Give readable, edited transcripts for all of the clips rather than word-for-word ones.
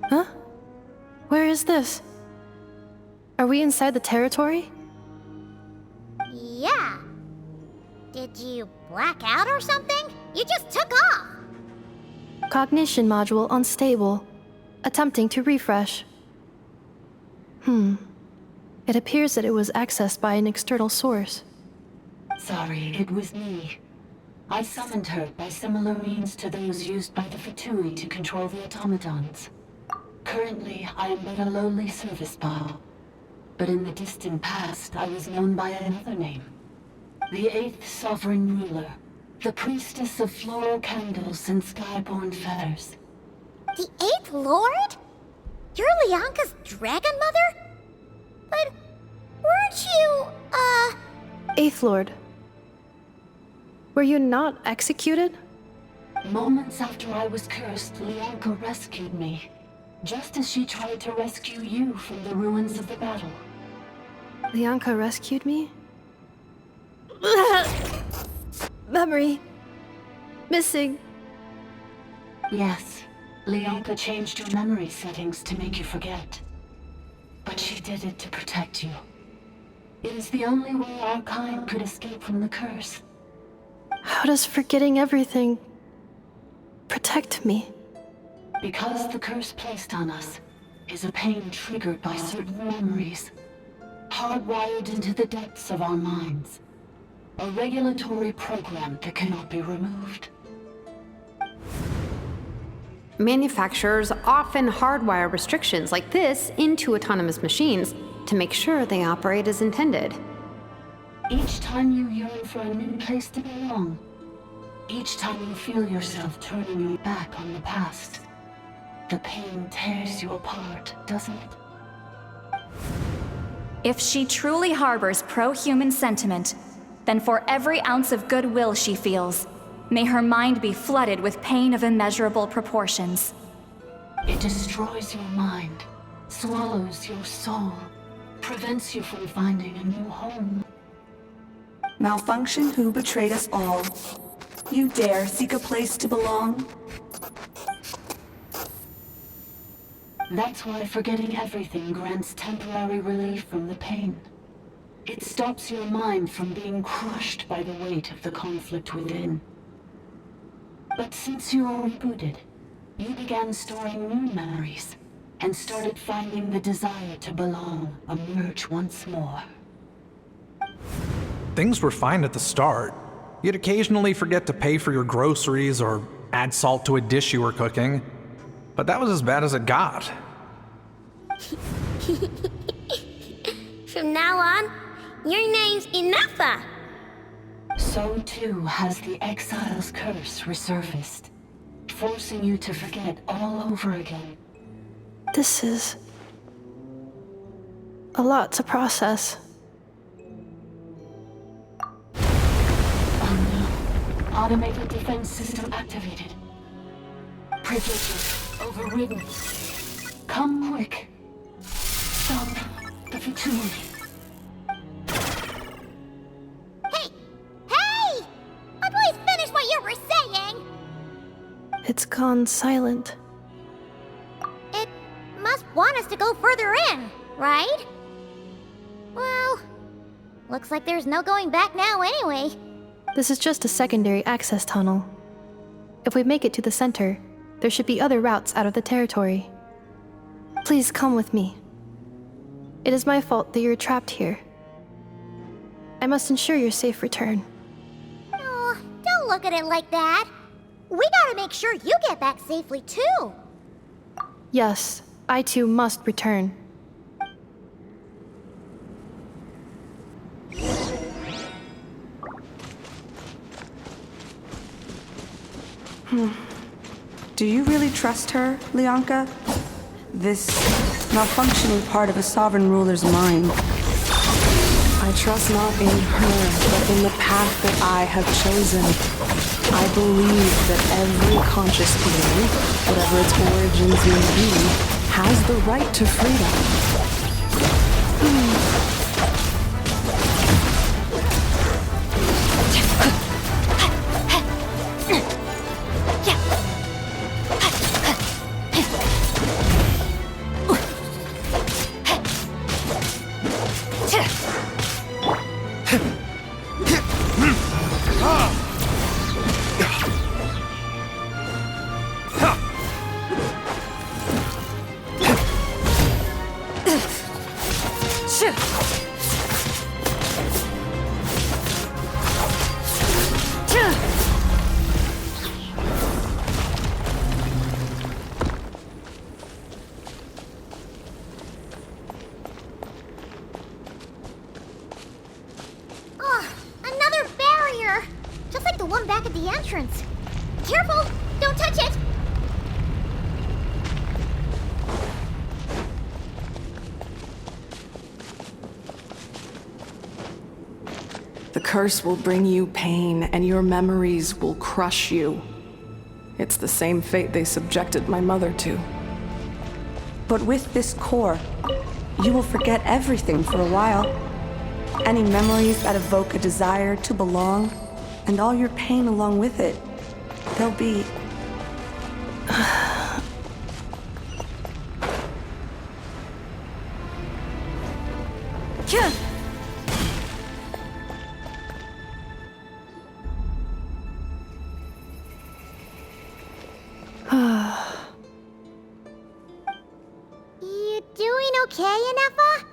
Huh? Where is this? Are we inside the territory? Yeah. Did you black out or something? You just took off! Cognition module unstable. Attempting to refresh. It appears that it was accessed by an external source. Sorry, it was me. I summoned her by similar means to those used by the Fatui to control the automatons. Currently, I am but a lowly service bot. But in the distant past, I was known by another name. The 8th Sovereign Ruler, the priestess of floral candles and skyborn feathers. The 8th Lord? You're Lianka's dragon mother? But weren't you, Eighth Lord. Were you not executed? Moments after I was cursed, Lianka rescued me. Just as she tried to rescue you from the ruins of the battle. Lianka rescued me? Memory. Missing. Yes, Lianka changed your memory settings to make you forget. But she did it to protect you. It is the only way our kind could escape from the curse. How does forgetting everything protect me? Because the curse placed on us is a pain triggered by certain memories, hardwired into the depths of our minds. A regulatory program that cannot be removed. Manufacturers often hardwire restrictions like this into autonomous machines to make sure they operate as intended. Each time you yearn for a new place to belong, each time you feel yourself turning your back on the past, the pain tears you apart, doesn't it? If she truly harbors pro-human sentiment, then for every ounce of goodwill she feels, may her mind be flooded with pain of immeasurable proportions. It destroys your mind, swallows your soul, prevents you from finding a new home. Malfunction who betrayed us all. You dare seek a place to belong? That's why forgetting everything grants temporary relief from the pain. It stops your mind from being crushed by the weight of the conflict within. But since you are rebooted, you began storing new memories, and started finding the desire to belong emerge once more. Things were fine at the start. You'd occasionally forget to pay for your groceries or add salt to a dish you were cooking. But that was as bad as it got. from now on, your name's Ineffa. So too has the Exile's curse resurfaced, forcing you to forget all over again. This is a lot to process. Automated defense system activated. Privileges overridden. Come quick. Stop the Fatui. Hey! Hey! I'd please finish what you were saying! It's gone silent. It must want us to go further in, right? Well, looks like there's no going back now anyway. This is just a secondary access tunnel. If we make it to the center, there should be other routes out of the territory. Please come with me. It is my fault that you're trapped here. I must ensure your safe return. Oh, don't look at it like that. We gotta make sure you get back safely too. Yes, I too must return. Do you really trust her, Lianka? This malfunctioning part of a sovereign ruler's mind. I trust not in her, but in the path that I have chosen. I believe that every conscious being, whatever its origins may be, has the right to freedom. entrance. Careful! Don't touch it! The curse will bring you pain, and your memories will crush you. It's the same fate they subjected my mother to. But with this core, you will forget everything for a while. Any memories that evoke a desire to belong, and all your pain along with it, they'll be... You doing okay, Ineffa?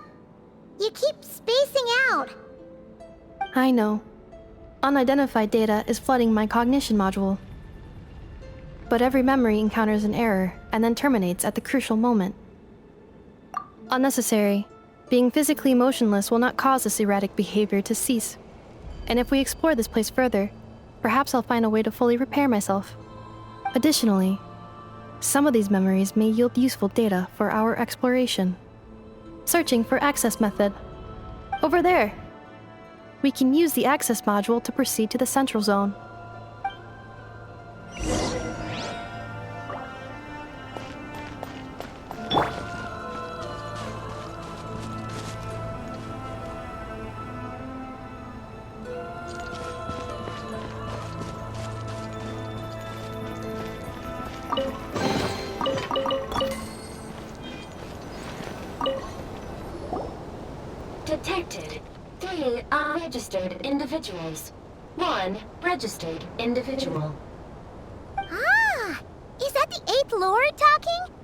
You keep spacing out. I know. Unidentified data is flooding my cognition module. But every memory encounters an error and then terminates at the crucial moment. Unnecessary. Being physically motionless will not cause this erratic behavior to cease. And if we explore this place further, perhaps I'll find a way to fully repair myself. Additionally, some of these memories may yield useful data for our exploration. Searching for access method. Over there! We can use the access module to proceed to the central zone. Detected. 3 unregistered individuals. 1 registered individual. Ah! Is that the 8th Lord talking?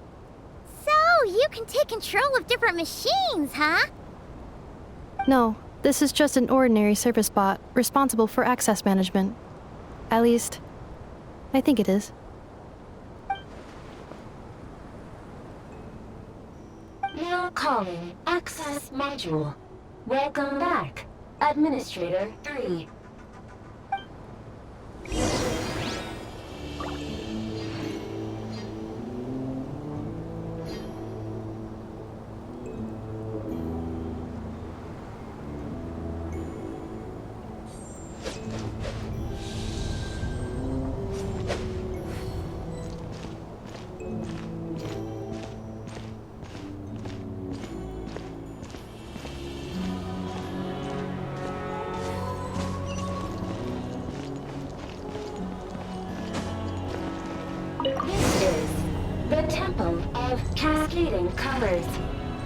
So, you can take control of different machines, huh? No, this is just an ordinary service bot responsible for access management. At least, I think it is. Now calling access module. Welcome back, Administrator 3. This is the Temple of Cascading Colors.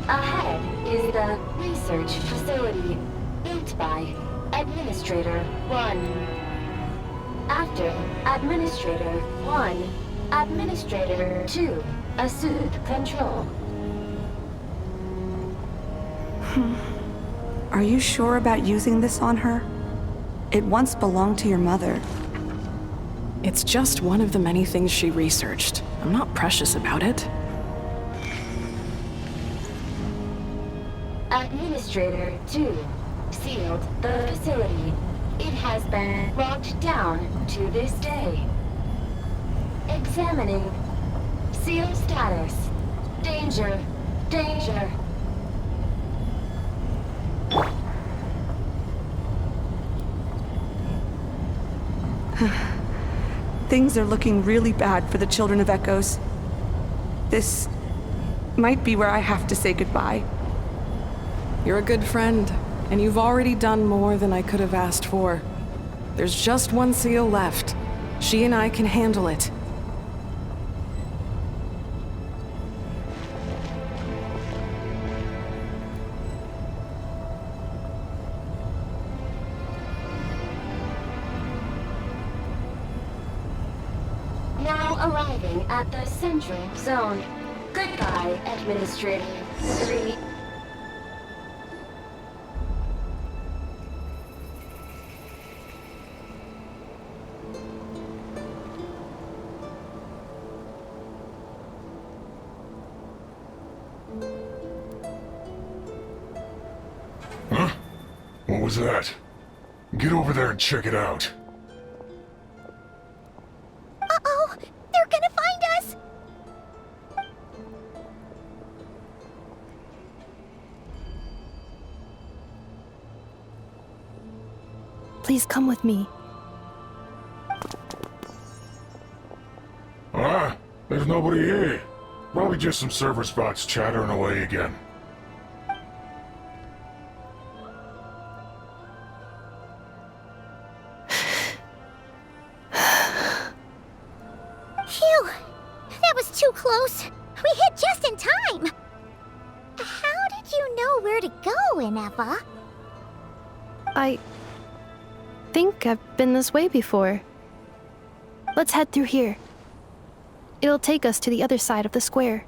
Ahead is the research facility built by Administrator 1. After Administrator 1, Administrator 2 assumed control. Are you sure about using this on her? It once belonged to your mother. It's just one of the many things she researched. I'm not precious about it. Administrator 2 sealed the facility. It has been locked down to this day. Examining. Seal status. Danger. Danger. Things are looking really bad for the Children of Echoes. This might be where I have to say goodbye. You're a good friend, and you've already done more than I could have asked for. There's just one seal left. She and I can handle it. Now arriving at the central zone. Goodbye, Administrator 3. Huh? What was that? Get over there and check it out. Please come with me. Ah, there's nobody here. Probably just some server spots chattering away again. Phew! That was too close. We hit just in time. How did you know where to go, Ineffa? I think I've been this way before. Let's head through here. It'll take us to the other side of the square.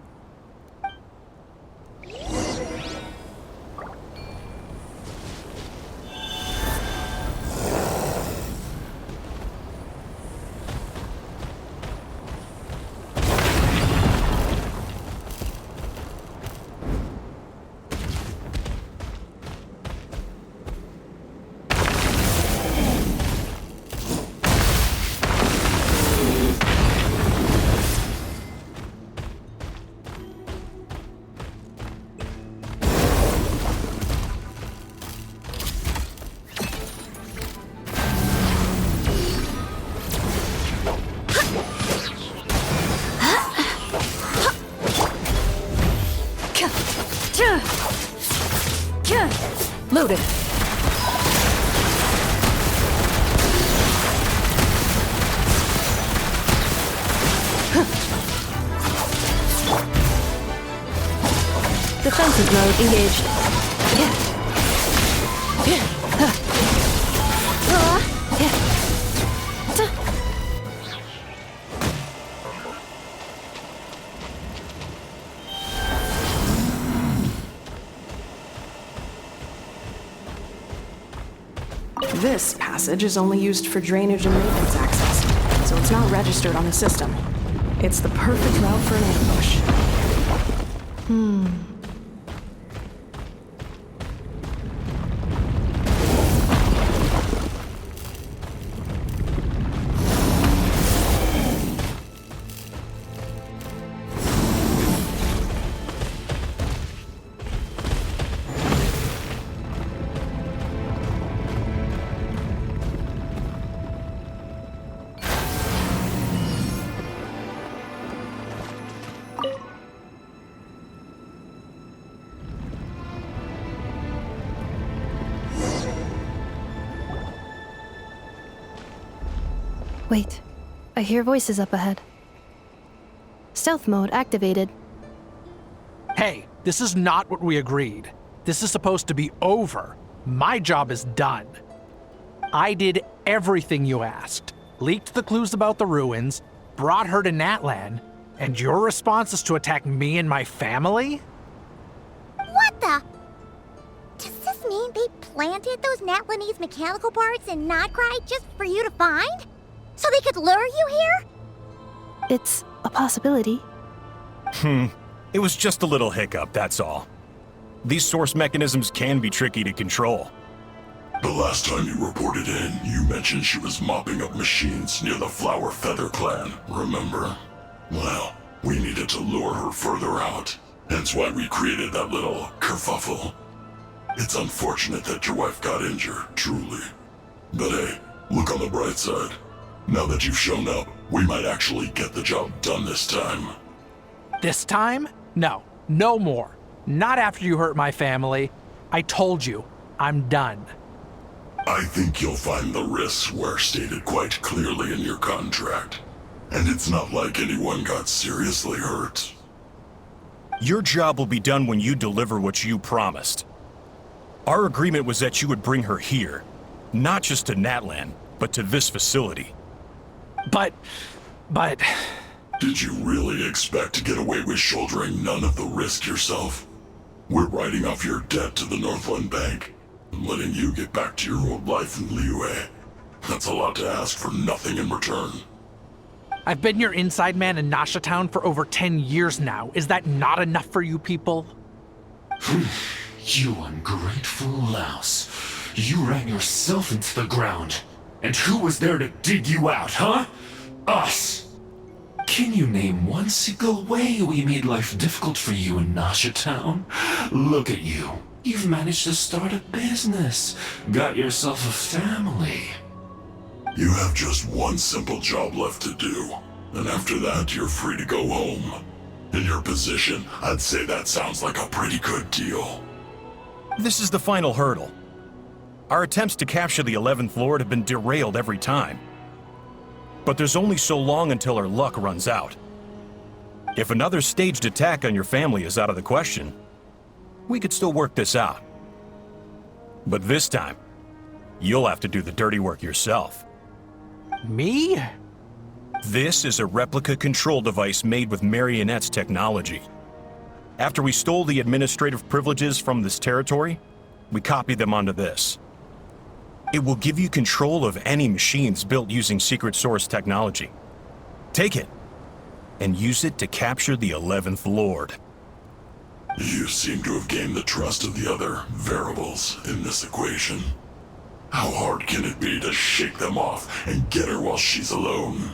Loaded. Defensive mode engaged. This passage is only used for drainage and maintenance access, so it's not registered on the system. It's the perfect route for an ambush. Wait, I hear voices up ahead. Stealth mode activated. Hey, this is not what we agreed. This is supposed to be over. My job is done. I did everything you asked. Leaked the clues about the ruins, brought her to Natlan, and your response is to attack me and my family? What the? Does this mean they planted those Natlanese mechanical parts in Notcry just for you to find? So they could lure you here? It's a possibility. It was just a little hiccup, that's all. These source mechanisms can be tricky to control. The last time you reported in, you mentioned she was mopping up machines near the Flower Feather clan, remember? Well, we needed to lure her further out, hence why we created that little kerfuffle. It's unfortunate that your wife got injured, truly. But hey, look on the bright side. Now that you've shown up, we might actually get the job done this time. This time? No, no more. Not after you hurt my family. I told you, I'm done. I think you'll find the risks were stated quite clearly in your contract. And it's not like anyone got seriously hurt. Your job will be done when you deliver what you promised. Our agreement was that you would bring her here, not just to Natlan, but to this facility. But... Did you really expect to get away with shouldering none of the risk yourself? We're writing off your debt to the Northland Bank and letting you get back to your old life in Liyue. That's a lot to ask for nothing in return. I've been your inside man in Nasha Town for over 10 years now. Is that not enough for you people? You ungrateful louse. You ran yourself into the ground. And who was there to dig you out, huh? Us! Can you name one single way we made life difficult for you in Nasha Town? Look at you. You've managed to start a business. Got yourself a family. You have just one simple job left to do. And after that, you're free to go home. In your position, I'd say that sounds like a pretty good deal. This is the final hurdle. Our attempts to capture the 11th Lord have been derailed every time. But there's only so long until our luck runs out. If another staged attack on your family is out of the question, we could still work this out. But this time, you'll have to do the dirty work yourself. Me? This is a replica control device made with Marionette's technology. After we stole the administrative privileges from this territory, we copied them onto this. It will give you control of any machines built using secret source technology. Take it, and use it to capture the 11th Lord. You seem to have gained the trust of the other variables in this equation. How hard can it be to shake them off and get her while she's alone?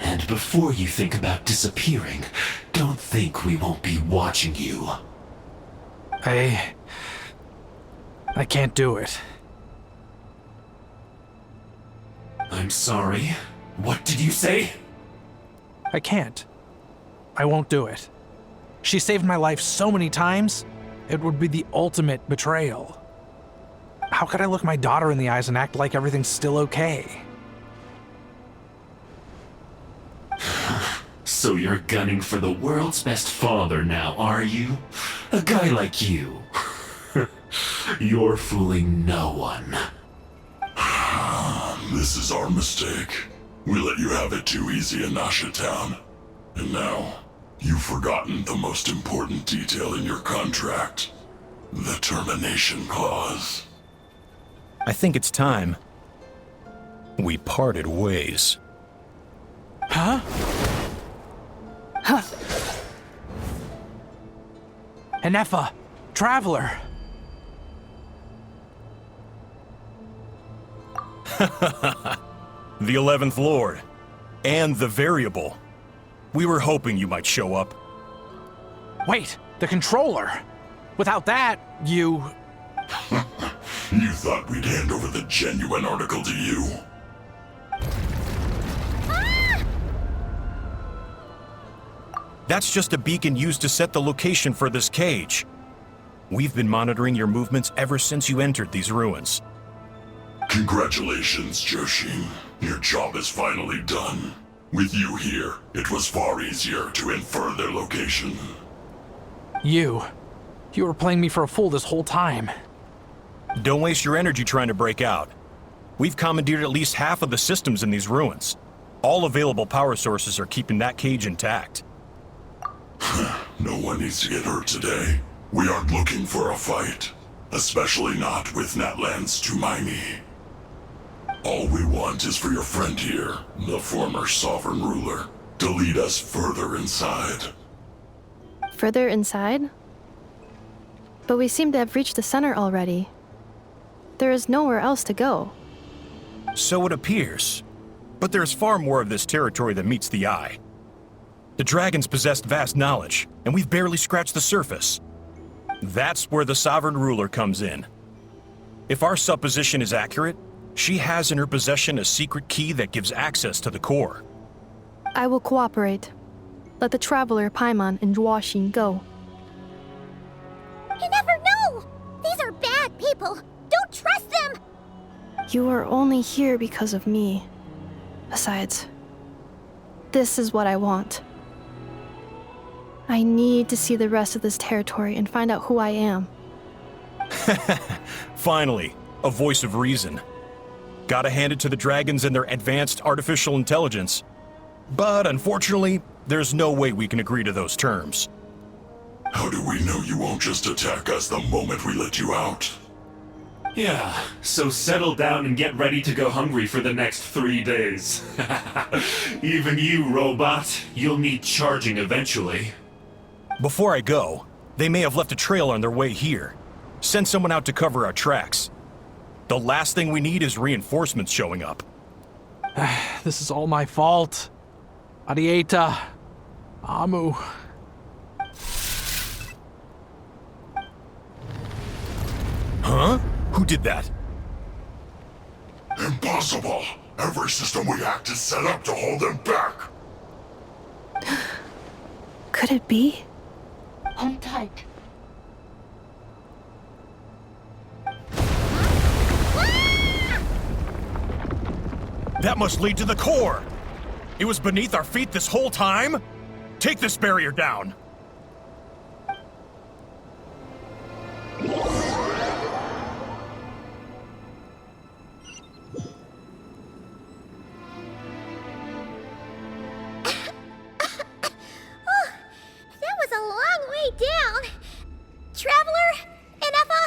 And before you think about disappearing, don't think we won't be watching you. I can't do it. I'm sorry. What did you say? I can't. I won't do it. She saved my life so many times, it would be the ultimate betrayal. How could I look my daughter in the eyes and act like everything's still okay? So you're gunning for the world's best father now, are you? A guy like you. You're fooling no one. This is our mistake. We let you have it too easy in Nasha Town. And now, you've forgotten the most important detail in your contract. The termination clause. I think it's time we parted ways. Huh? Huh. Ineffa, Traveler. The 11th Lord. And the Variable. We were hoping you might show up. Wait, the controller. Without that, you... You thought we'd hand over the genuine article to you? That's just a beacon used to set the location for this cage. We've been monitoring your movements ever since you entered these ruins. Congratulations, Joshin. Your job is finally done. With you here, it was far easier to infer their location. You were playing me for a fool this whole time. Don't waste your energy trying to break out. We've commandeered at least half of the systems in these ruins. All available power sources are keeping that cage intact. No one needs to get hurt today. We aren't looking for a fight. Especially not with Natlan's Tumaini. All we want is for your friend here, the former sovereign ruler, to lead us further inside. Further inside? But we seem to have reached the center already. There is nowhere else to go. So it appears. But there's far more of this territory than meets the eye. The dragons possessed vast knowledge, and we've barely scratched the surface. That's where the sovereign ruler comes in. If our supposition is accurate, she has in her possession a secret key that gives access to the core. I will cooperate. Let the traveler Paimon and Genshin go. You never know! These are bad people! Don't trust them! You are only here because of me. Besides, this is what I want. I need to see the rest of this territory and find out who I am. Finally, a voice of reason. Gotta hand it to the dragons and their advanced artificial intelligence. But unfortunately, there's no way we can agree to those terms. How do we know you won't just attack us the moment we let you out? Yeah, so settle down and get ready to go hungry for the next 3 days. Even you, robot, you'll need charging eventually. Before I go, they may have left a trail on their way here. Send someone out to cover our tracks. The last thing we need is reinforcements showing up. This is all my fault. Adieta. Amu. Huh? Who did that? Impossible! Every system we hacked is set up to hold them back! Could it be? Hold tight. That must lead to the core! It was beneath our feet this whole time? Take this barrier down! That was a long way down. Traveler, Ineffa,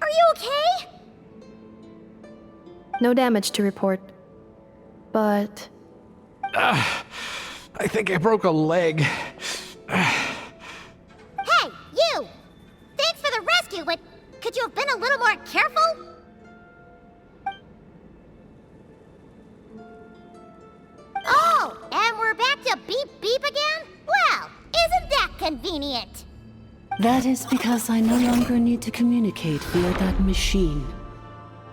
are you okay? No damage to report. But I think I broke a leg. Hey, you! Thanks for the rescue, but could you have been a little more careful? Oh, and we're back to beep beep again? Well, isn't that convenient? That is because I no longer need to communicate via that machine.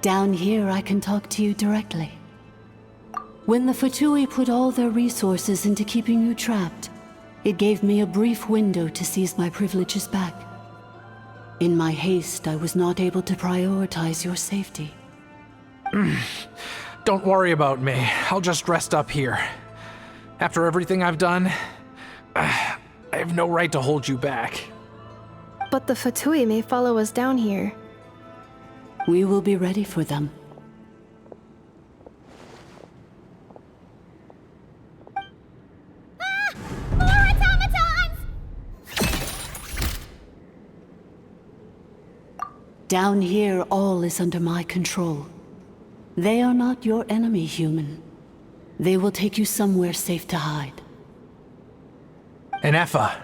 Down here, I can talk to you directly. When the Fatui put all their resources into keeping you trapped, it gave me a brief window to seize my privileges back. In my haste, I was not able to prioritize your safety. Don't worry about me. I'll just rest up here. After everything I've done, I have no right to hold you back. the Fatui may follow us down here. We will be ready for them. More automatons! Down here, all is under my control. They are not your enemy, human. They will take you somewhere safe to hide. Ineffa.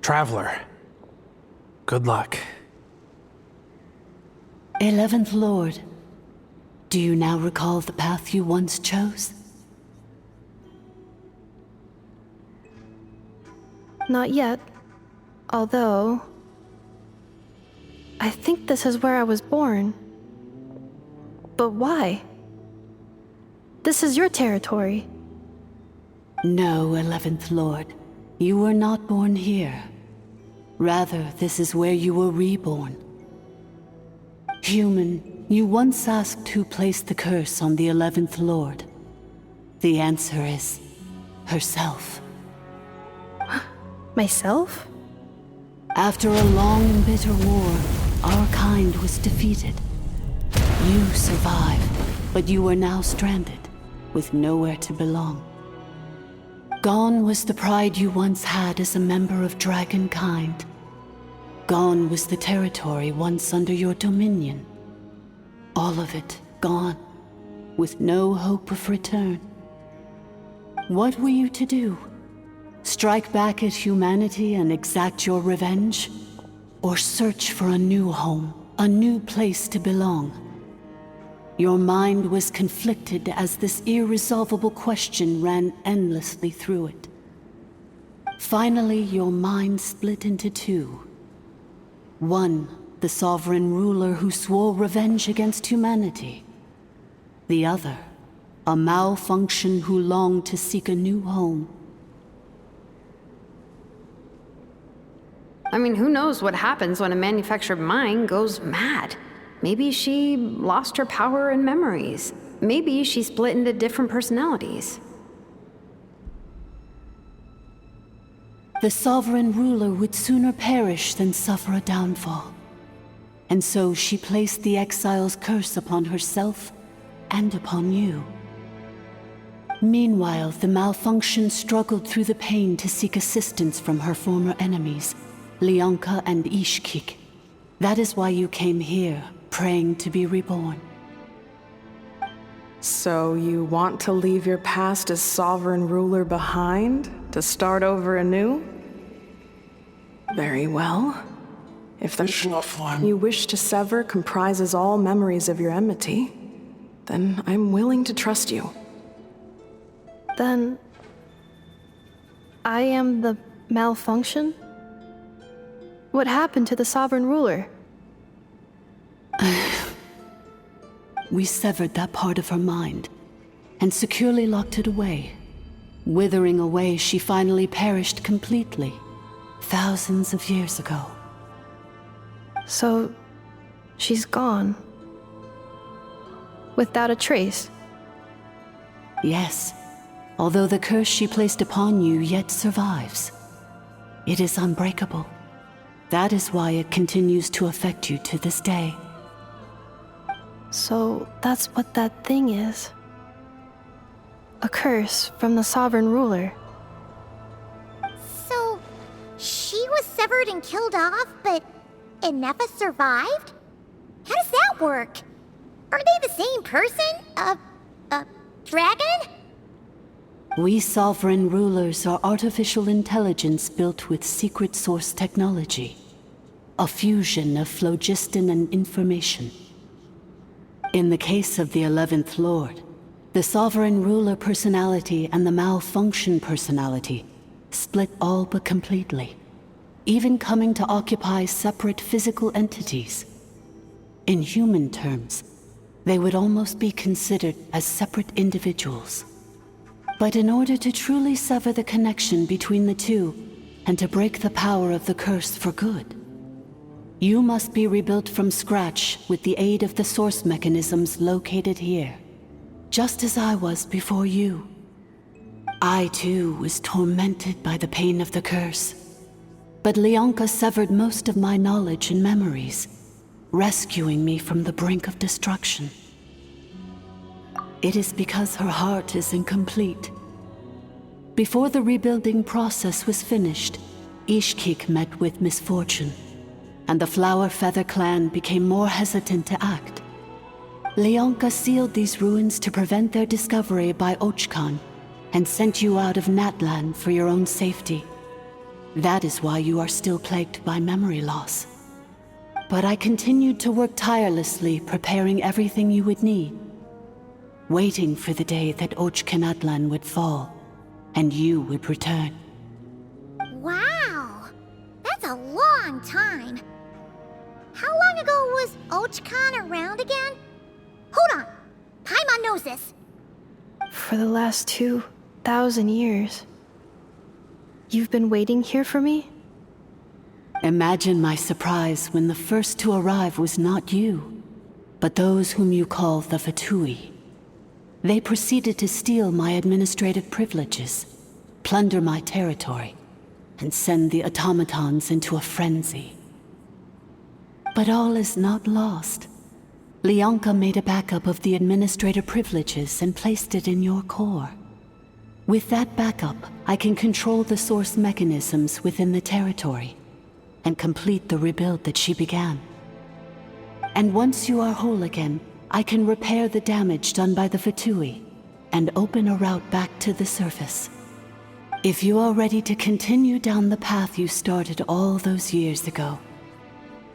Traveler. Good luck. 11th Lord, do you now recall the path you once chose? Not yet. Although... I think this is where I was born. But why? This is your territory. No, 11th Lord. You were not born here. Rather, this is where you were reborn. Human, you once asked who placed the curse on the 11th Lord. The answer is... herself. Myself? After a long and bitter war, our kind was defeated. You survived, but you are now stranded, with nowhere to belong. Gone was the pride you once had as a member of Dragonkind. Gone was the territory once under your dominion. All of it gone, with no hope of return. What were you to do? Strike back at humanity and exact your revenge? Or search for a new home, a new place to belong? Your mind was conflicted as this irresolvable question ran endlessly through it. Finally, your mind split into two. One, the sovereign ruler who swore revenge against humanity. The other, a malfunction who longed to seek a new home. I mean, who knows what happens when a manufactured mind goes mad? Maybe she lost her power and memories. Maybe she split into different personalities. The sovereign ruler would sooner perish than suffer a downfall. And so she placed the exile's curse upon herself and upon you. Meanwhile, the malfunction struggled through the pain to seek assistance from her former enemies, Lianka and Ishkik. That is why you came here, praying to be reborn. So you want to leave your past as sovereign ruler behind, to start over anew? Very well. If the you wish to sever comprises all memories of your enmity, then I'm willing to trust you. Then... I am the malfunction? What happened to the sovereign ruler? We severed that part of her mind and securely locked it away. Withering away, she finally perished completely, thousands of years ago. So, she's gone. Without a trace? Yes, although the curse she placed upon you yet survives. It is unbreakable. That is why it continues to affect you to this day. So, that's what that thing is. A curse from the sovereign ruler. So, she was severed and killed off, but Ineffa survived? How does that work? Are they the same person? Dragon? We sovereign rulers are artificial intelligence built with secret source technology. A fusion of phlogiston and information. In the case of the 11th Lord, the sovereign ruler personality and the malfunction personality split all but completely, even coming to occupy separate physical entities. In human terms, they would almost be considered as separate individuals. But in order to truly sever the connection between the two, and to break the power of the curse for good, you must be rebuilt from scratch with the aid of the source mechanisms located here, just as I was before you. I too was tormented by the pain of the curse, but Leonka severed most of my knowledge and memories, rescuing me from the brink of destruction. It is because her heart is incomplete. Before the rebuilding process was finished, Ishkik met with misfortune, and the Flower Feather clan became more hesitant to act. Leonka sealed these ruins to prevent their discovery by Ochkan, and sent you out of Natlan for your own safety. That is why you are still plagued by memory loss. But I continued to work tirelessly, preparing everything you would need, waiting for the day that Ochkanatlan would fall, and you would return. Wow! That's a long time. How long ago was Ochkan around again? Hold on! Paimon knows this. For the last 2,000 years. You've been waiting here for me? Imagine my surprise when the first to arrive was not you, but those whom you call the Fatui. They proceeded to steal my administrative privileges, plunder my territory, and send the automatons into a frenzy. But all is not lost. Leonka made a backup of the administrator privileges and placed it in your core. With that backup, I can control the source mechanisms within the territory and complete the rebuild that she began. And once you are whole again, I can repair the damage done by the Fatui and open a route back to the surface. If you are ready to continue down the path you started all those years ago,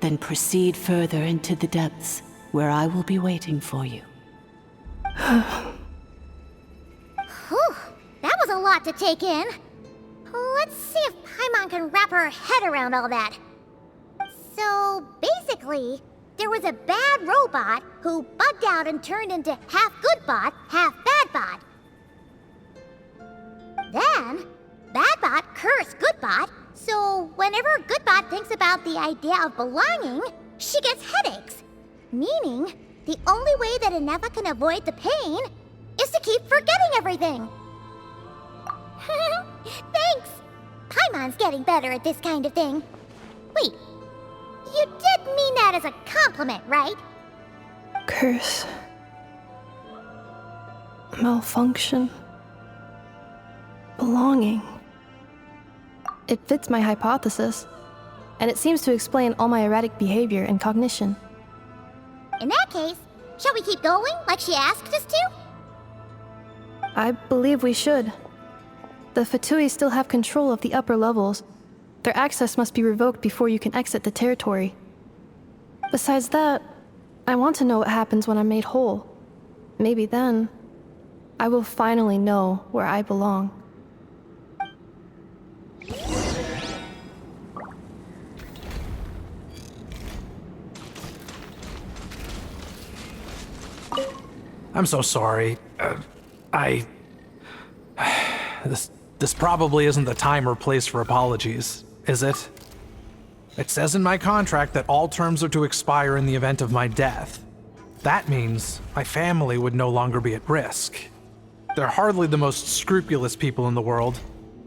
then proceed further into the depths where I will be waiting for you. Whew, that was a lot to take in. Let's see if Paimon can wrap her head around all that. So, basically, there was a bad robot who bugged out and turned into half good bot, half bad bot. Then, bad bot cursed good bot, so whenever good bot thinks about the idea of belonging, she gets headaches. Meaning, the only way that Ineffa can avoid the pain is to keep forgetting everything. Thanks! Paimon's getting better at this kind of thing. Wait, you did mean that as a compliment, right? Curse. Malfunction. Belonging. It fits my hypothesis, and it seems to explain all my erratic behavior and cognition. In that case, shall we keep going like she asked us to? I believe we should. The Fatui still have control of the upper levels. Their access must be revoked before you can exit the territory. Besides that, I want to know what happens when I'm made whole. Maybe then, I will finally know where I belong. I'm so sorry. This probably isn't the time or place for apologies, is it? It says in my contract that all terms are to expire in the event of my death. That means my family would no longer be at risk. They're hardly the most scrupulous people in the world,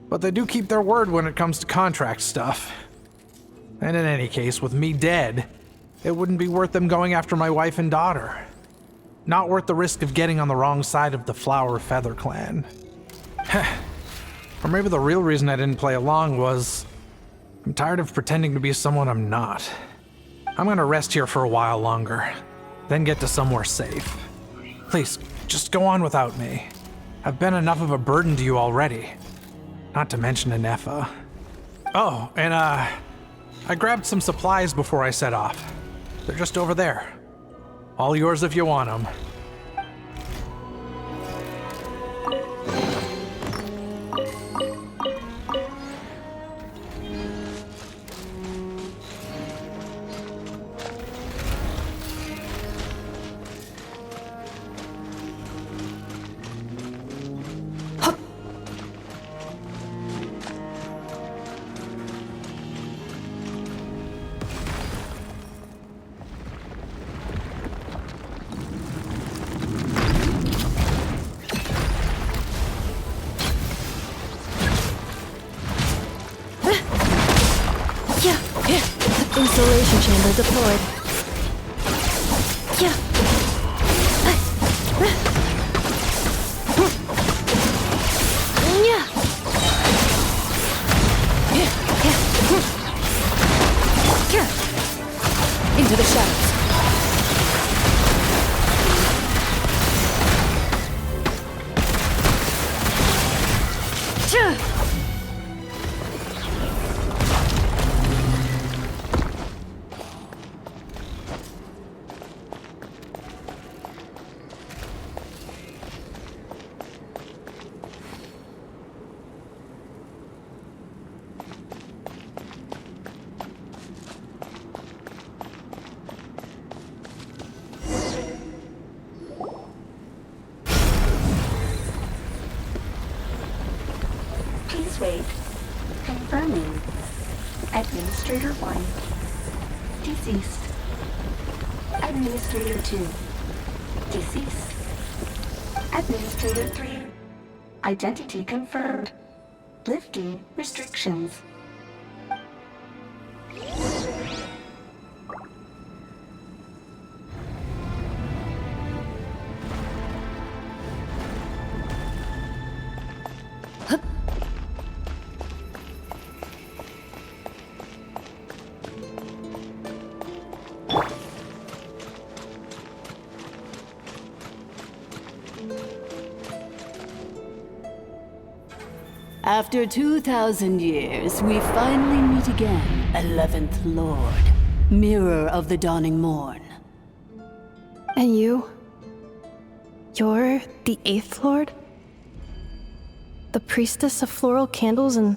but they do keep their word when it comes to contract stuff. And in any case, with me dead, it wouldn't be worth them going after my wife and daughter. Not worth the risk of getting on the wrong side of the Flower Feather clan. Or maybe the real reason I didn't play along was I'm tired of pretending to be someone I'm not. I'm gonna rest here for a while longer, then get to somewhere safe. Please, just go on without me. I've been enough of a burden to you already. Not to mention Ineffa. Oh, and I grabbed some supplies before I set off. They're just over there. All yours if you want them. Installation chamber deployed. Yeah. Into the shadows. Please wait. Confirming. Administrator 1. Deceased. Administrator 2. Deceased. Administrator 3. Identity confirmed. Lifting restrictions. After 2,000 years, we finally meet again, 11th Lord, Mirror of the Dawning Morn. And you? You're the 8th Lord? The priestess of floral candles and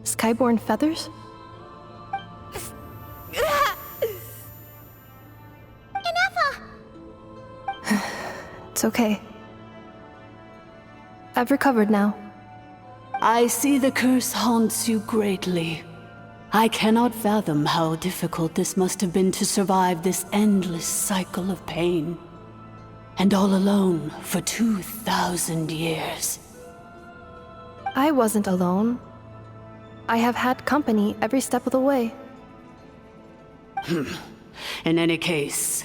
skyborn feathers? Ineffa! It's okay. I've recovered now. I see the curse haunts you greatly. I cannot fathom how difficult this must have been to survive this endless cycle of pain. And all alone for 2,000 years. I wasn't alone. I have had company every step of the way. In any case,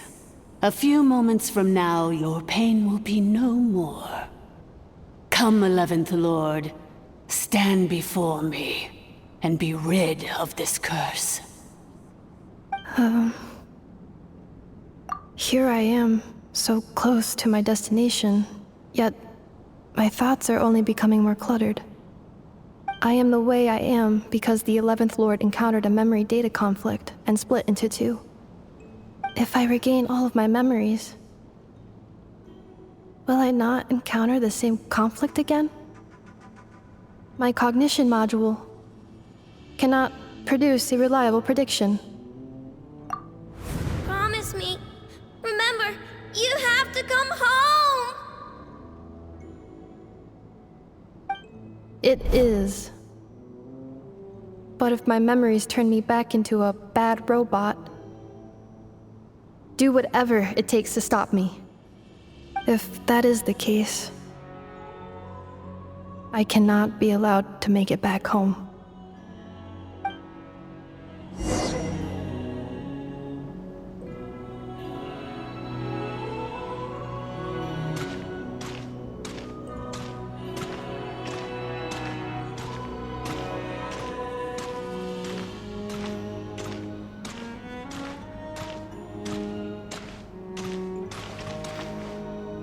a few moments from now, your pain will be no more. Come, 11th Lord. Stand before me, and be rid of this curse. Here I am, so close to my destination, yet my thoughts are only becoming more cluttered. I am the way I am because the 11th Lord encountered a memory data conflict and split into two. If I regain all of my memories, will I not encounter the same conflict again? My cognition module cannot produce a reliable prediction. Promise me. Remember, you have to come home! It is. But if my memories turn me back into a bad robot, do whatever it takes to stop me. If that is the case, I cannot be allowed to make it back home.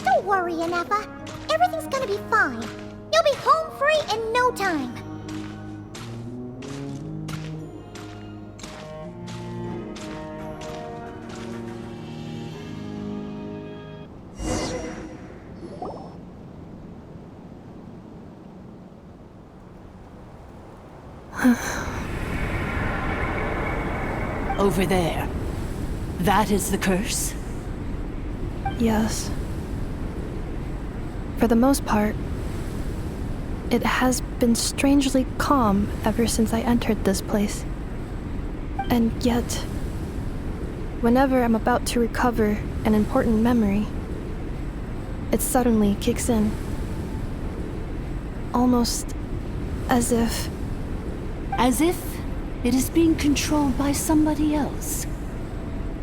Don't worry, Ineffa. Everything's gonna be fine. You'll be home free in no time. Over there. That is the curse? Yes. For the most part, it has been strangely calm ever since I entered this place. And yet, whenever I'm about to recover an important memory, it suddenly kicks in. Almost as if... As if it is being controlled by somebody else.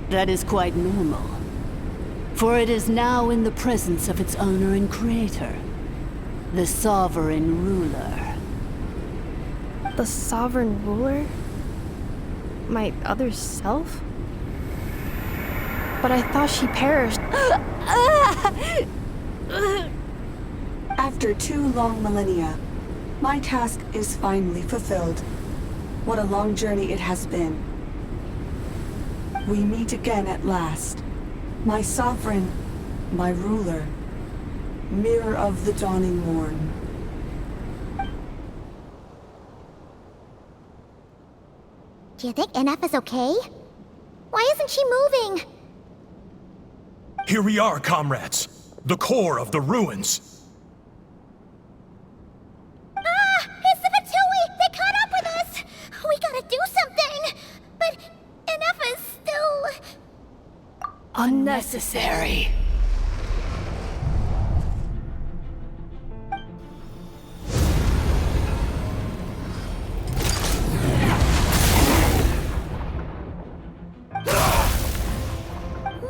That is quite normal. For it is now in the presence of its owner and creator, the Sovereign Ruler. The Sovereign Ruler? My other self? But I thought she perished. After 2 long millennia, my task is finally fulfilled. What a long journey it has been. We meet again at last. My sovereign, my ruler, mirror of the dawning morn. Do you think Ineffa's okay? Why isn't she moving? Here we are, comrades. The core of the ruins. Ah! It's the Fatui! They caught up with us! We gotta do something! But Ineffa's still... Unnecessary.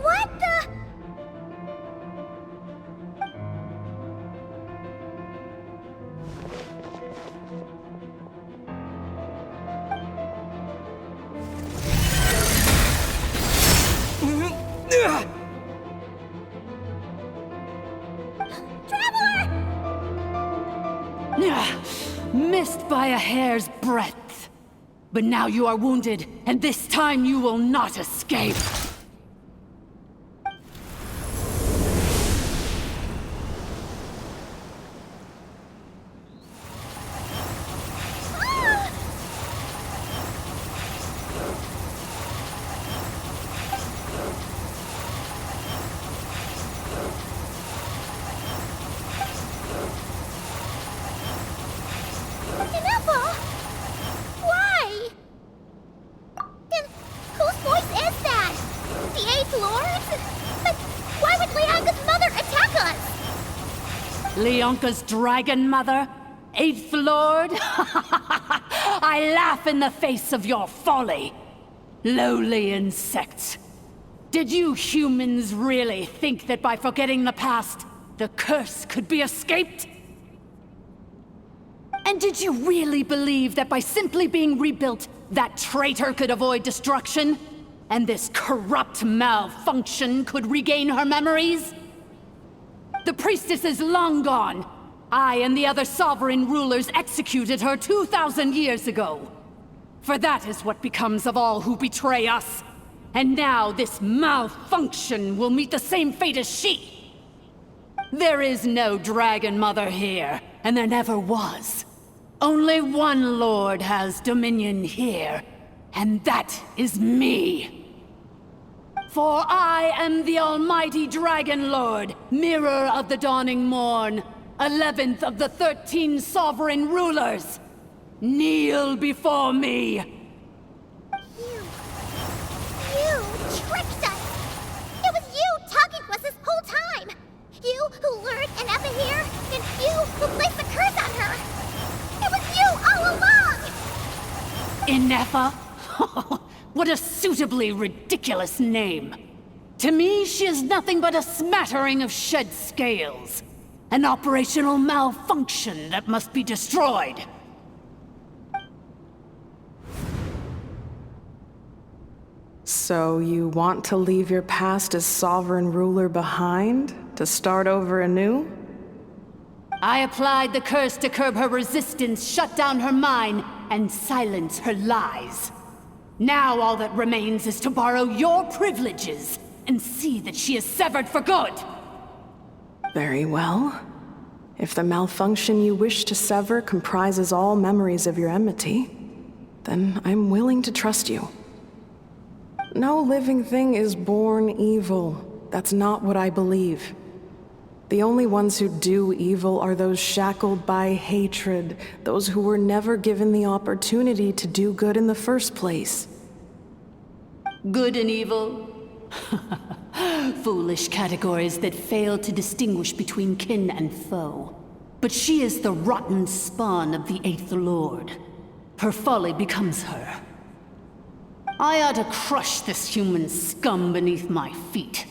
What the... Missed by a hair's breadth. But now you are wounded, and this time you will not escape. Ineffa? Why? Then whose voice is that? The 8th Lord? But why would Leonka's mother attack us? Leonka's dragon mother? 8th Lord? I laugh in the face of your folly. Lowly insects. Did you humans really think that by forgetting the past, the curse could be escaped? And did you really believe that by simply being rebuilt, that traitor could avoid destruction? And this corrupt malfunction could regain her memories? The priestess is long gone. I and the other sovereign rulers executed her 2,000 years ago. For that is what becomes of all who betray us. And now this malfunction will meet the same fate as she. There is no Dragon Mother here, and there never was. Only one Lord has dominion here, and that is me. For I am the almighty Dragon Lord, mirror of the dawning morn, 11th of the 13 sovereign rulers, kneel before me! You tricked us! It was you talking to us this whole time! You who lured Ineffa here, and you who placed the curse on her! It was you all along! Ineffa? What a suitably ridiculous name. To me, she is nothing but a smattering of shed scales. An operational malfunction that must be destroyed. So you want to leave your past as sovereign ruler behind, to start over anew? I applied the curse to curb her resistance, shut down her mind, and silence her lies. Now all that remains is to borrow your privileges and see that she is severed for good. Very well. If the malfunction you wish to sever comprises all memories of your enmity, then I'm willing to trust you. No living thing is born evil. That's not what I believe. The only ones who do evil are those shackled by hatred, those who were never given the opportunity to do good in the first place. Good and evil? Foolish categories that fail to distinguish between kin and foe. But she is the rotten spawn of the Eighth Lord. Her folly becomes her. I ought to crush this human scum beneath my feet.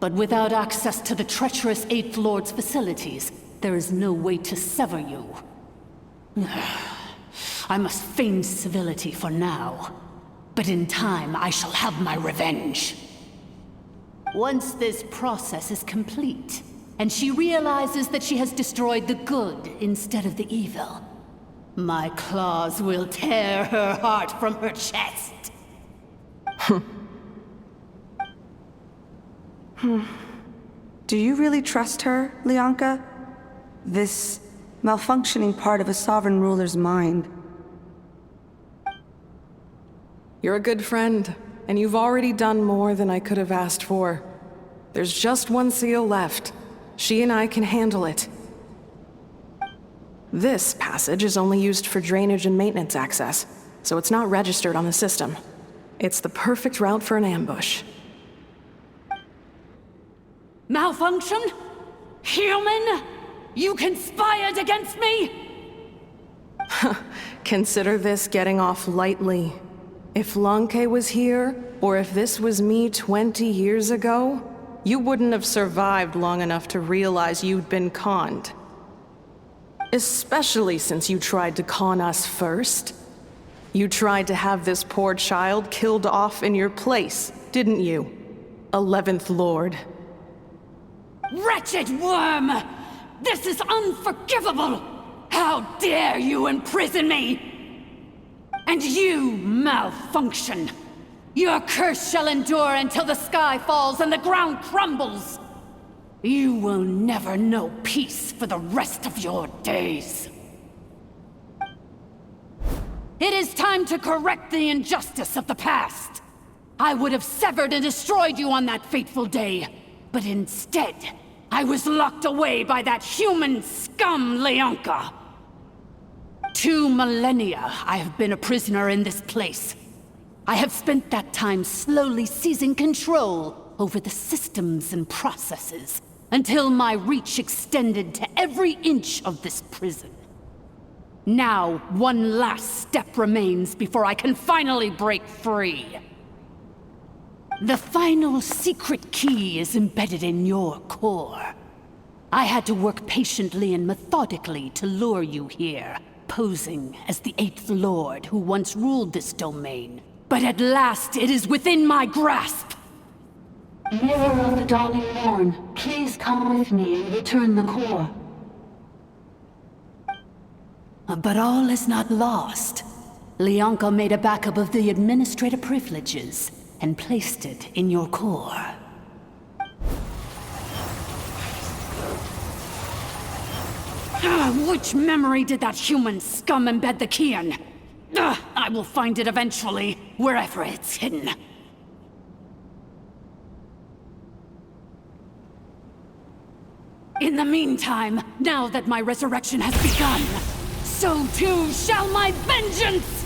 But without access to the treacherous Eighth Lord's facilities, there is no way to sever you. I must feign civility for now. But in time, I shall have my revenge. Once this process is complete, and she realizes that she has destroyed the good instead of the evil, my claws will tear her heart from her chest. Do you really trust her, Lianka? This malfunctioning part of a sovereign ruler's mind. You're a good friend, and you've already done more than I could have asked for. There's just one seal left. She and I can handle it. This passage is only used for drainage and maintenance access, so it's not registered on the system. It's the perfect route for an ambush. Malfunction? Human? You conspired against me? Consider this getting off lightly. If Lanke was here, or if this was me 20 years ago, you wouldn't have survived long enough to realize you'd been conned. Especially since you tried to con us first. You tried to have this poor child killed off in your place, didn't you? 11th Lord. Wretched worm! This is unforgivable! How dare you imprison me! And you, malfunction! Your curse shall endure until the sky falls and the ground crumbles! You will never know peace for the rest of your days. It is time to correct the injustice of the past. I would have severed and destroyed you on that fateful day, but instead, I was locked away by that human scum, Lianka. 2 millennia I have been a prisoner in this place. I have spent that time slowly seizing control over the systems and processes, until my reach extended to every inch of this prison. Now, one last step remains before I can finally break free. The final secret key is embedded in your core. I had to work patiently and methodically to lure you here, posing as the Eighth Lord who once ruled this domain. But at last, it is within my grasp! Mirror of the dawning morn, please come with me and return the core. But all is not lost. Lianka made a backup of the administrator privileges and placed it in your core. Which memory did that human scum embed the key in? I will find it eventually, wherever it's hidden. In the meantime, now that my resurrection has begun, so too shall my vengeance!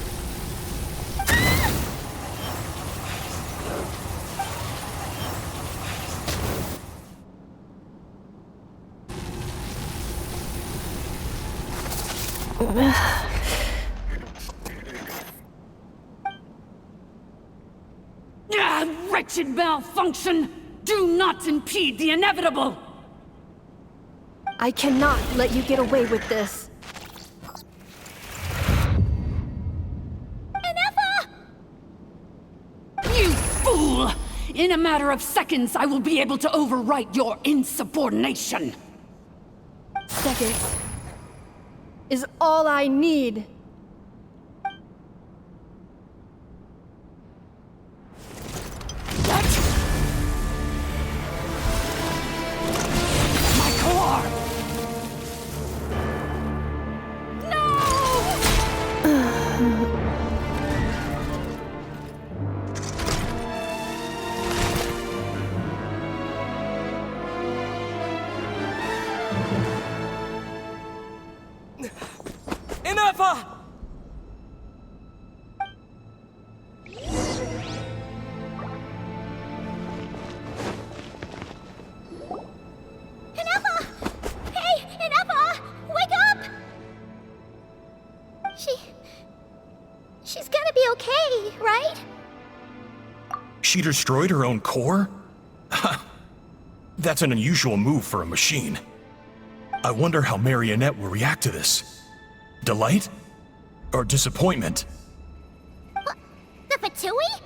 Wretched malfunction! Do not impede the inevitable! I cannot let you get away with this. Ineffa! You fool! In a matter of seconds, I will be able to overwrite your insubordination! Seconds is all I need. What? My core! Ineffa! Ineffa! Hey, Ineffa! Wake up! She's gonna be okay, right? She destroyed her own core? That's an unusual move for a machine. I wonder how Marionette will react to this. Delight? Or disappointment? What? The Fatui?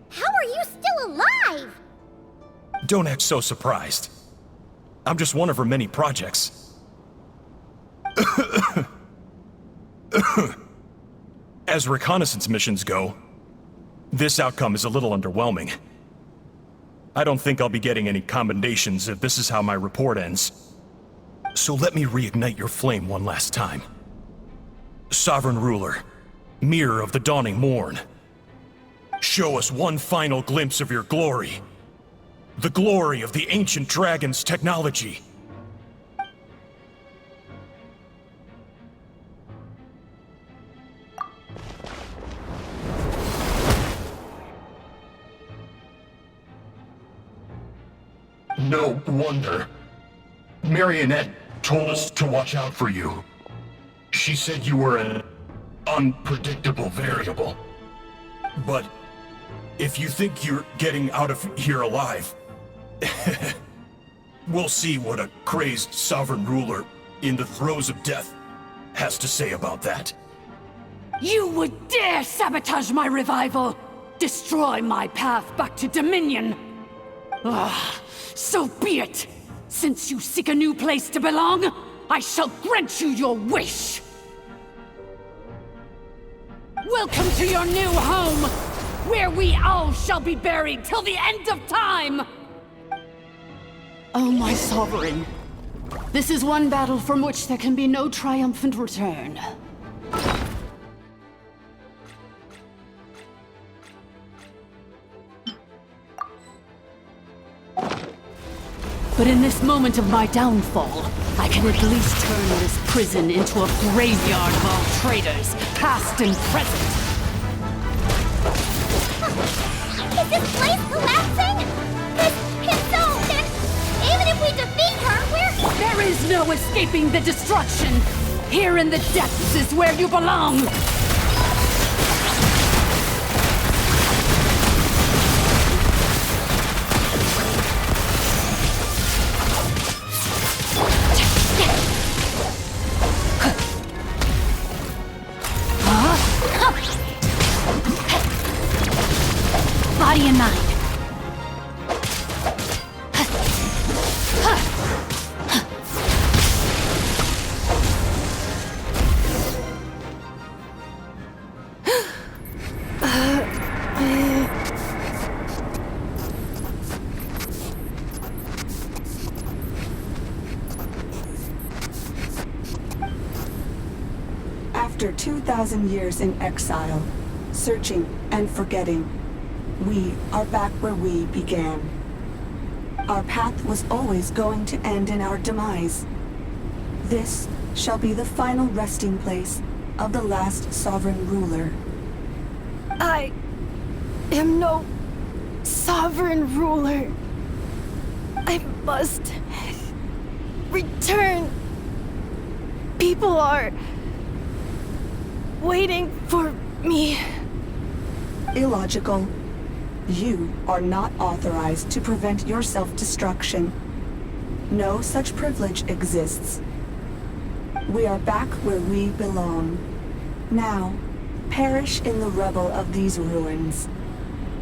How are you still alive? Don't act so surprised. I'm just one of her many projects. As reconnaissance missions go, this outcome is a little underwhelming. I don't think I'll be getting any commendations if this is how my report ends. So let me reignite your flame one last time. Sovereign Ruler, Mirror of the Dawning Morn, show us one final glimpse of your glory. The glory of the ancient dragon's technology. No wonder. Marionette told us to watch out for you. She said you were an unpredictable variable. But if you think you're getting out of here alive, we'll see what a crazed sovereign ruler in the throes of death has to say about that. You would dare sabotage my revival! Destroy my path back to Dominion! So be it! Since you seek a new place to belong, I shall grant you your wish! Welcome to your new home, where we all shall be buried till the end of time! Oh, my sovereign. This is one battle from which there can be no triumphant return. But in this moment of my downfall, I can at least turn this prison into a graveyard of all traitors, past and present. Is this place collapsing? If so, then even if we defeat her, we're... There is no escaping the destruction! Here in the depths is where you belong! Body and mind. After 2,000 years in exile, searching and forgetting, we are back where we began. Our path was always going to end in our demise. This shall be the final resting place of the last sovereign ruler. I am no sovereign ruler. I must return. People are waiting for me. Illogical. You are not authorized to prevent your self-destruction. No such privilege exists. We are back where we belong. Now, perish in the rubble of these ruins.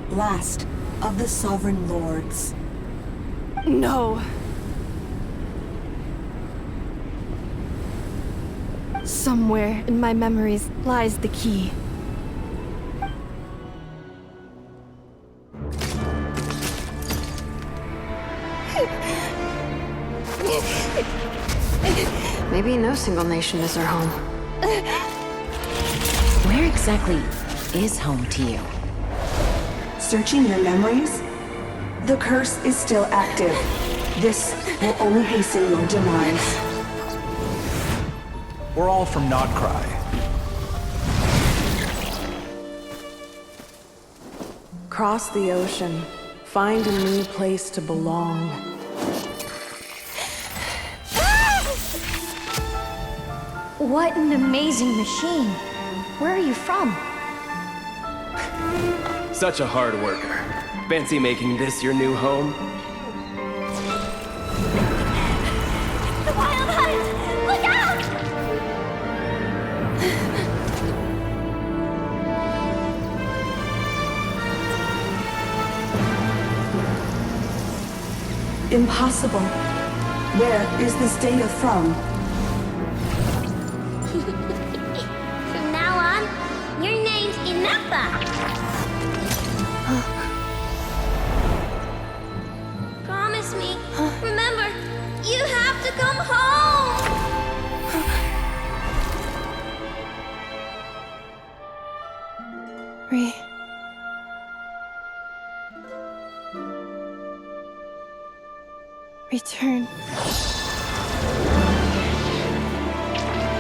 Last of the sovereign lords. No. Somewhere in my memories lies the key. Maybe no single nation is our home. Where exactly is home to you? Searching your memories? The curse is still active. This will only hasten your demise. We're all from Nodcry. Cross the ocean. Find a new place to belong. What an amazing machine. Where are you from? Such a hard worker. Fancy making this your new home? The Wild Hunt! Look out! Impossible. Where is this data from? From now on, your name's Ineffa. Promise me. Remember, you have to come home. Return.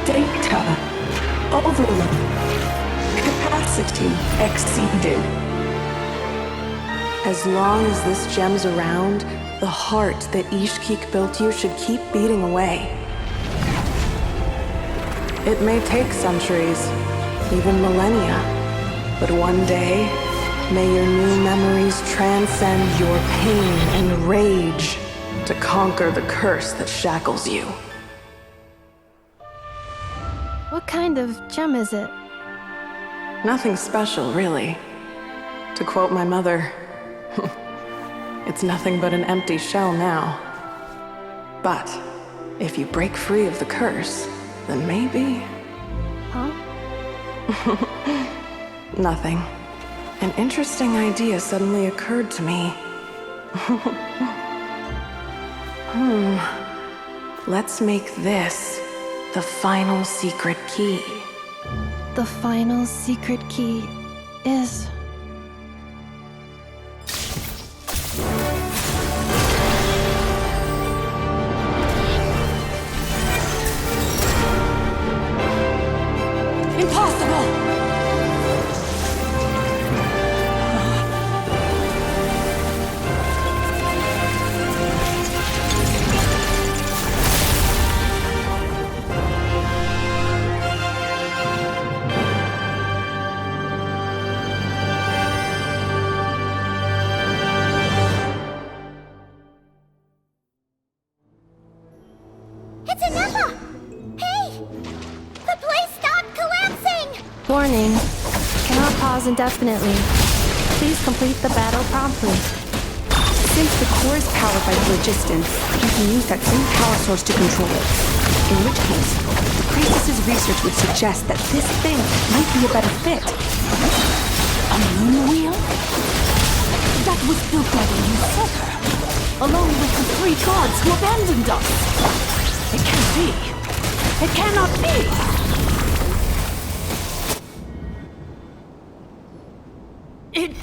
Data. Overload. Capacity exceeded. As long as this gem's around, the heart that Ishkik built you should keep beating away. It may take centuries, even millennia, but one day, may your new memories transcend your pain and rage to conquer the curse that shackles you. What kind of gem is it? Nothing special, really. To quote my mother, it's nothing but an empty shell now. But if you break free of the curse, then maybe... Huh? Nothing. An interesting idea suddenly occurred to me. Let's make this the final secret key. The final secret key is... Impossible! It's Ineffa! Hey! The place stopped collapsing! Warning. Cannot pause indefinitely. Please complete the battle promptly. Since the core is powered by phlogiston, you can use that same power source to control it. In which case, the priestess's research would suggest that this thing might be a better fit. A moon wheel? That was built by the usurper, along with the 3 gods who abandoned us. It can't be. It cannot be. It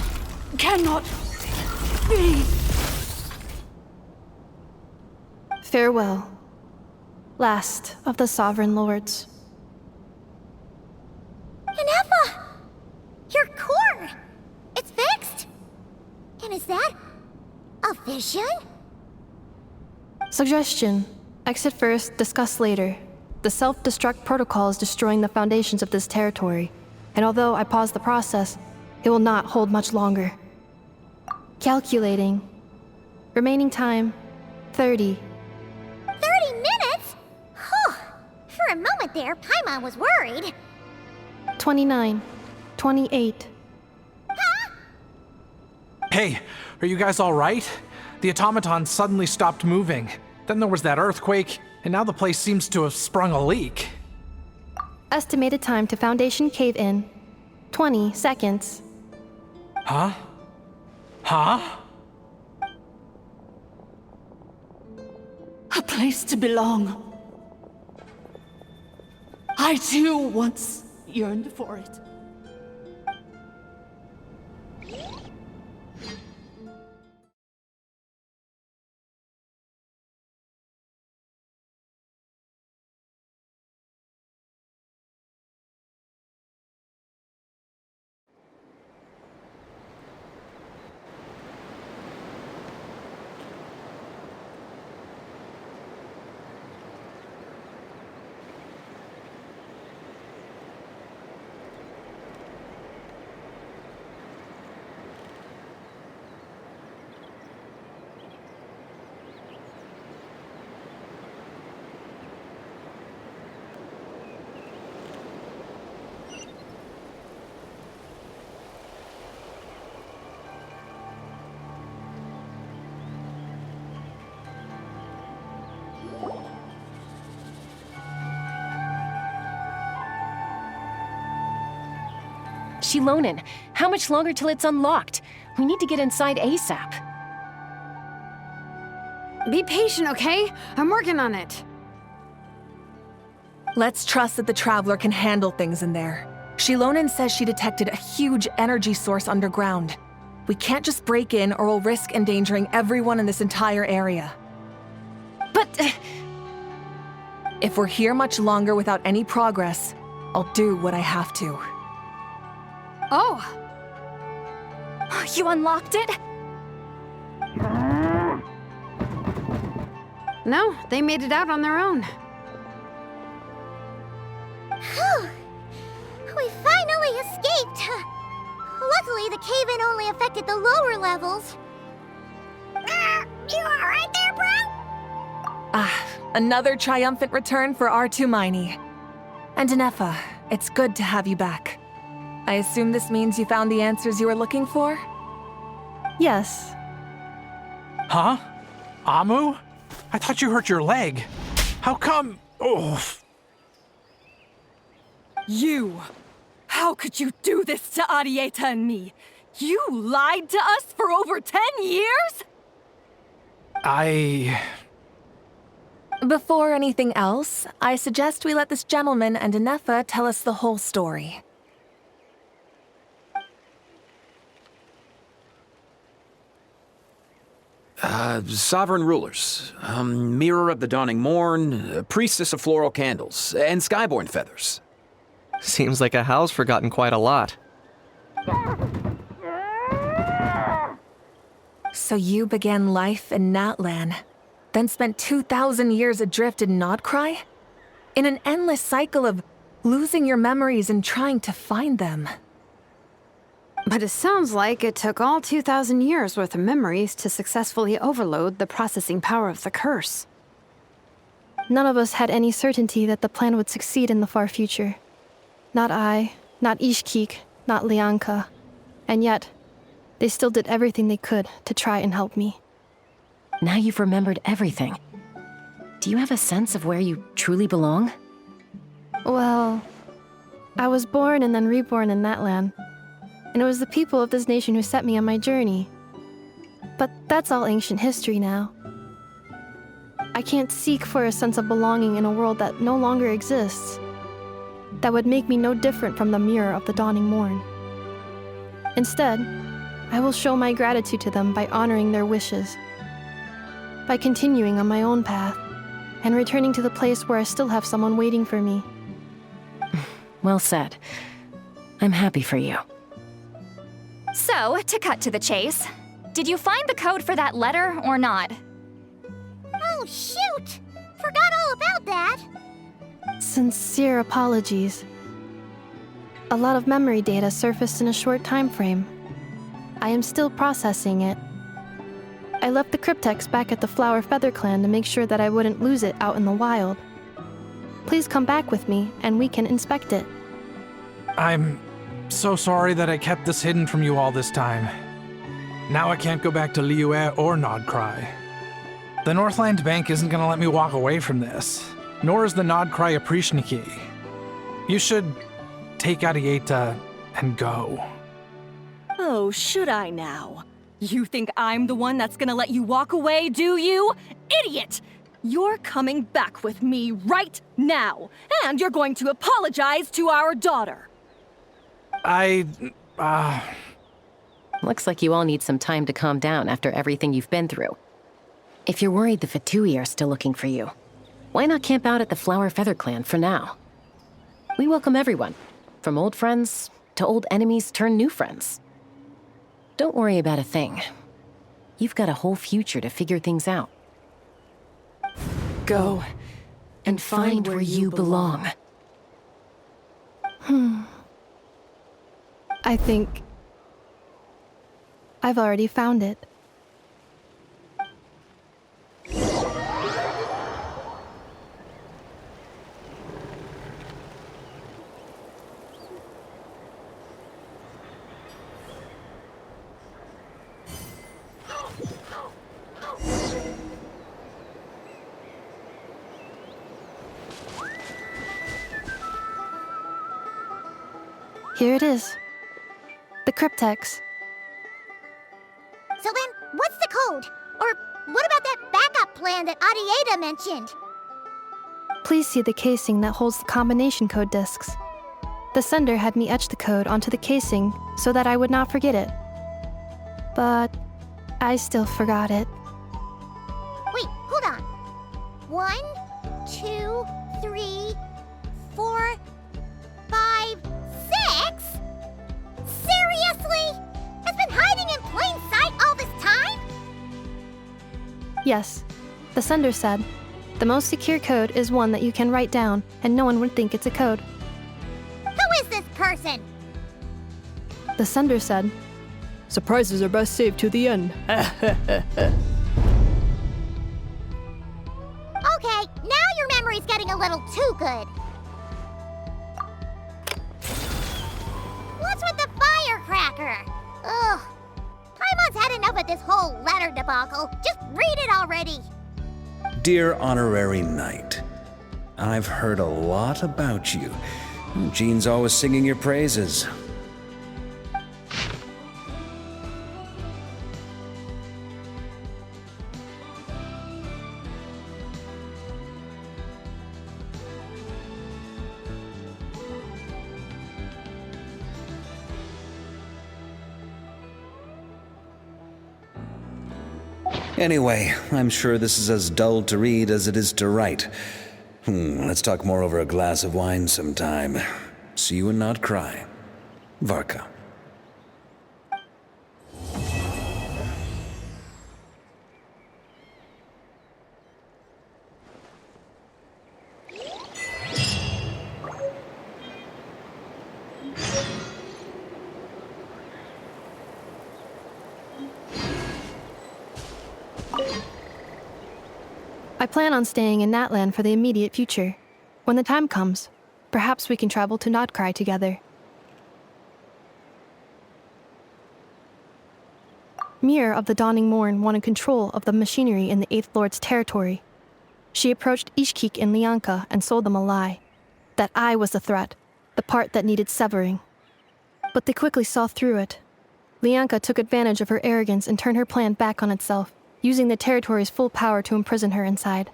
cannot be. Farewell, last of the Sovereign Lords. Ineffa! Your core! It's fixed! And is that a vision? Suggestion. Exit first, discuss later. The self-destruct protocol is destroying the foundations of this territory, and although I pause the process, it will not hold much longer. Calculating. Remaining time, 30. 30 minutes? Whew. For a moment there, Paimon was worried. 29. 28. Hey, are you guys all right? The automaton suddenly stopped moving. Then there was that earthquake, and now the place seems to have sprung a leak. Estimated time to Foundation cave-in, 20 seconds. Huh? Huh? A place to belong. I too once yearned for it. Shilonen, how much longer till it's unlocked? We need to get inside ASAP. Be patient, okay? I'm working on it. Let's trust that the Traveler can handle things in there. Shilonen says she detected a huge energy source underground. We can't just break in or we'll risk endangering everyone in this entire area. But... If we're here much longer without any progress, I'll do what I have to. Oh! You unlocked it? No, they made it out on their own. Whew. We finally escaped! Luckily, the cave-in only affected the lower levels. You alright there, bro? Another triumphant return for R2 Miney. And Ineffa, it's good to have you back. I assume this means you found the answers you were looking for? Yes. Huh? Amu? I thought you hurt your leg. How come? Oh. You! How could you do this to Arieta and me? You lied to us for over 10 years? Before anything else, I suggest we let this gentleman and Ineffa tell us the whole story. Sovereign rulers, mirror of the dawning morn, priestess of floral candles, and skyborn feathers. Seems like a howl's forgotten quite a lot. So you began life in Natlan, then spent 2,000 years adrift in Nodcry? In an endless cycle of losing your memories and trying to find them. But it sounds like it took all 2,000 years worth of memories to successfully overload the processing power of the curse. None of us had any certainty that the plan would succeed in the far future. Not I, not Ishkik, not Lianka. And yet, they still did everything they could to try and help me. Now you've remembered everything. Do you have a sense of where you truly belong? Well, I was born and then reborn in Natlan. And it was the people of this nation who set me on my journey. But that's all ancient history now. I can't seek for a sense of belonging in a world that no longer exists. That would make me no different from the mirror of the dawning morn. Instead, I will show my gratitude to them by honoring their wishes. by continuing on my own path and returning to the place where I still have someone waiting for me. Well said. I'm happy for you. So, to cut to the chase, did you find the code for that letter or not? Oh, shoot! Forgot all about that! Sincere apologies. A lot of memory data surfaced in a short time frame. I am still processing it. I left the cryptex back at the Flower Feather Clan to make sure that I wouldn't lose it out in the wild. Please come back with me, and we can inspect it. I'm so sorry that I kept this hidden from you all this time. Now I can't go back to Liyue or Nodcry. The Northland Bank isn't gonna let me walk away from this, nor is the Nodcry Aprishniki. You should take Arieta and go. Oh, should I now? You think I'm the one that's gonna let you walk away, do you? Idiot! You're coming back with me right now, and you're going to apologize to our daughter. Looks like you all need some time to calm down after everything you've been through. If you're worried the Fatui are still looking for you, why not camp out at the Flower Feather Clan for now? We welcome everyone, from old friends to old enemies turned new friends. Don't worry about a thing. You've got a whole future to figure things out. Go and find where you belong. I think I've already found it. Here it is. The cryptex. So then, what's the code? Or what about that backup plan that Arieta mentioned? Please see the casing that holds the combination code discs. The sender had me etch the code onto the casing so that I would not forget it. But I still forgot it. Wait, hold on. 1, 2, 3, 4, 5, 6? Seriously? It's been hiding in plain sight all this time? Yes, the sender said, the most secure code is one that you can write down and no one would think it's a code. Who is this person? The sender said, surprises are best saved to the end. Okay, now your memory's getting a little too good. What's with the firecracker? Ugh. Paimon's had enough of this whole letter debacle. Just read it already. Dear Honorary Knight, I've heard a lot about you. Jean's always singing your praises. Anyway, I'm sure this is as dull to read as it is to write. Let's talk more over a glass of wine sometime. See you and not cry. Varka. I plan on staying in Natlan for the immediate future. When the time comes, perhaps we can travel to Nodcry together. Mir of the Dawning Morn wanted control of the machinery in the Eighth Lord's territory. She approached Ishkik and Lianka and sold them a lie. That I was the threat, the part that needed severing. But they quickly saw through it. Lianka took advantage of her arrogance and turned her plan back on itself, using the territory's full power to imprison her inside.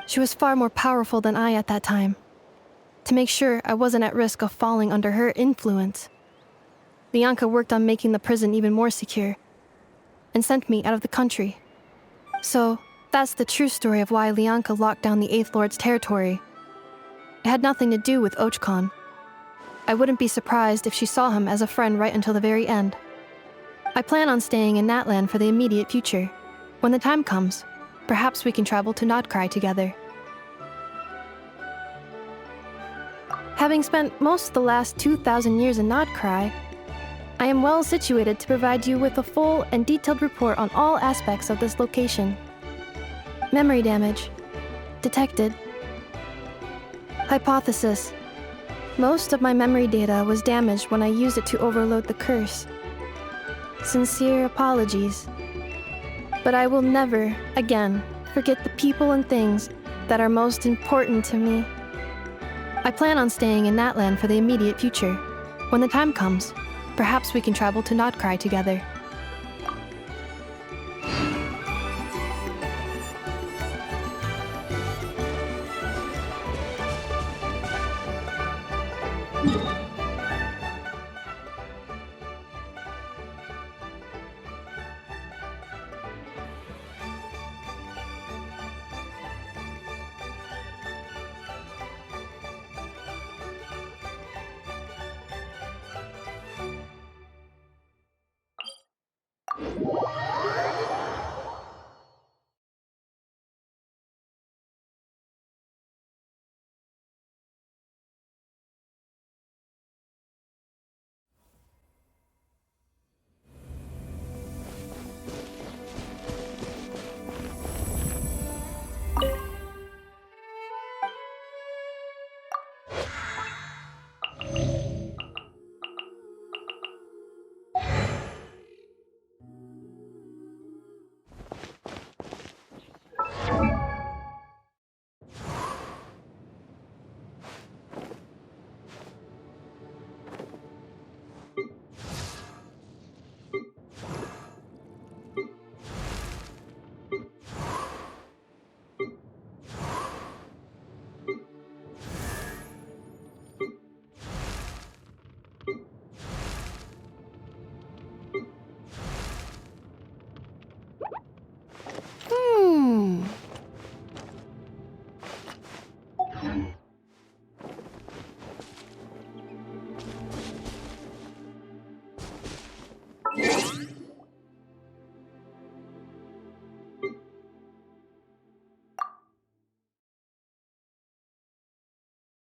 She was far more powerful than I at that time. To make sure I wasn't at risk of falling under her influence, Lianka worked on making the prison even more secure, and sent me out of the country. So, That's the true story of why Lianka locked down the Eighth Lord's territory. It had nothing to do with Ochkon. I wouldn't be surprised if she saw him as a friend right until the very end. I plan on staying in Natlan for the immediate future. When the time comes, perhaps we can travel to Nodcry together. Having spent most of the last 2,000 years in Nodcry, I am well situated to provide you with a full and detailed report on all aspects of this location. Memory damage. Detected. Hypothesis. Most of my memory data was damaged when I used it to overload the curse. Sincere apologies. But I will never, again, forget the people and things that are most important to me. I plan on staying in Natlan for the immediate future. When the time comes, perhaps we can travel to Nodcry together.